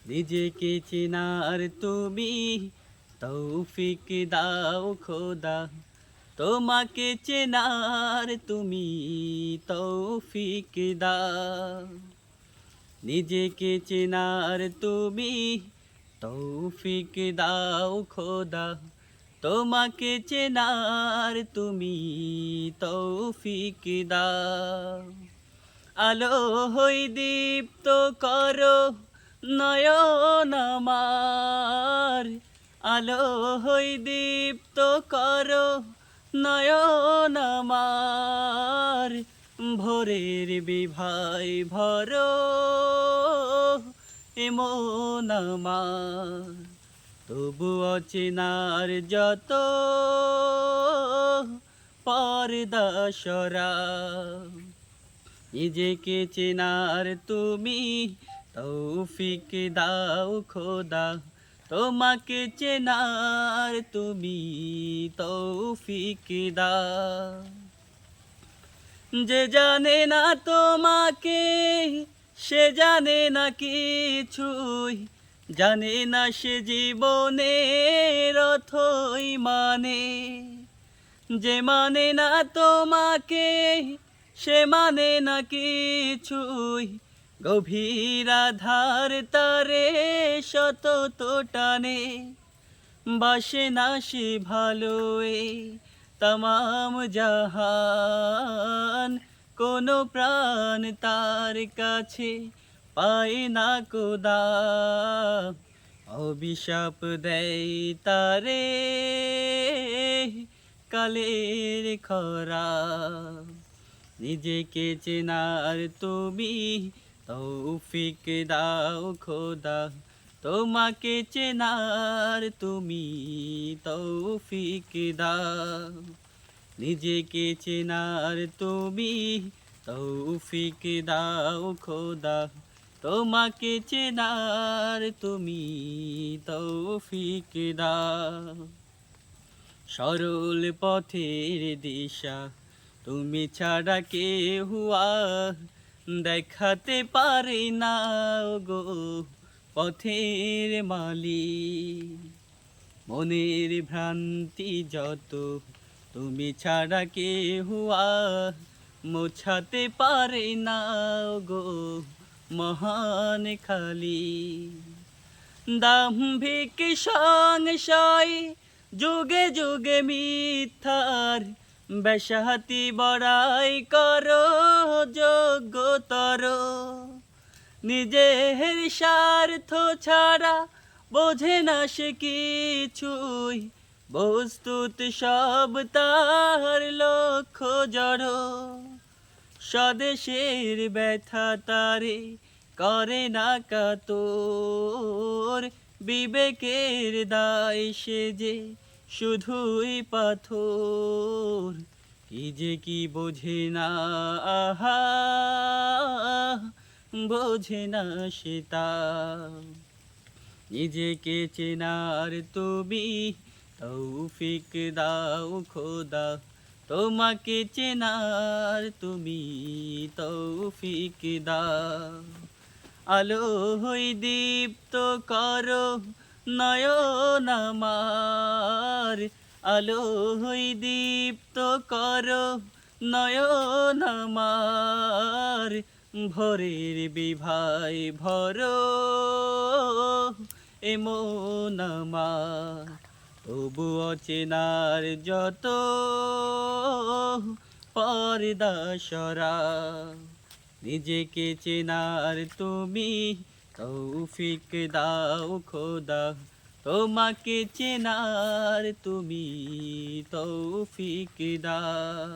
নিজেকে চেনার তুমি তৌফিক দাও খোদা, তোমাকে চেনার তুমি তৌফিক দাও। নিজেকে চেনার তুমি তৌফিক দাও খোদা, তোমাকে চেনার তুমি তৌফিক দাও। আলো হই দীপ্ত করো নয়ন আমার, আলো হই দীপ্ত করো নয়ন আমার, ভোরের বিভায় ভরো এমন আমার। তবু অচেনার যত পর্দা সরাও, নিজেকে চেনার তুমি তৌফিক দাও খোদা, তোমাকে চেনার তুমি তৌফিক দাও। যে জানে না তোমাকে সে জানে না কিছুই, জানে না সে জীবনের অথই মানে। যে মানে না তোমাকে সে মানে না কিছুই, গভীর আধার তারে শত টানে। বাসে না সে ভালোই তমাম জাহান, কোনো প্রাণ তার কাছে পায় না কোদা। অভিশাপ দেয় তারে কালের খরা, নিজেকে চেনার তুমি তৌফিক দাও খোদা, তোমাকে চেনার তুমি তৌফিক দাও। নিজেকে চেনার তুমি তৌফিক দাও খোদা, তোমাকে চেনার তুমি তৌফিক দাও। সরল পথের দিশা তুমি ছাড়া কেউ আর দেখাতে পারে না গো পথের মালিক। মনের ভ্রান্তি যত তুমি ছাড়া কেউ আর মোছাতে পারে না গো মহান খালিক। দাম্ভিক সংশয় যুগে যুগে মিথ্যার, বেশাহাতি বড়াই করো যোগ্যতর। নিজের স্বার্থ ছাড়া বোঝে না সে কিছুই, বস্তুত সব তার লক্ষ্য জড়। স্বদেশের ব্যথা তারে করে না কাতর, বিবেকের দায় সে যে শুধুই পাথর। কি যে কি বোঝে না আহা, বোঝে না সে তা। নিজেকে চেনার তুমি তৌফিক দাও খোদা, তোমাকে চেনার তুমি তৌফিক দাও। আলো হই দীপ্ত করো নয়ন আমার, আলো হই দীপ্ত করো নয়ন আমার, ভোরের বিভায় ভরো এমন আমার। তবু অচেনার যত পর্দা সরাও, নিজেকে চেনার তুমি তৌফিক দাও খোদা, তোমাকে চেনার তুমি তৌফিক দাও।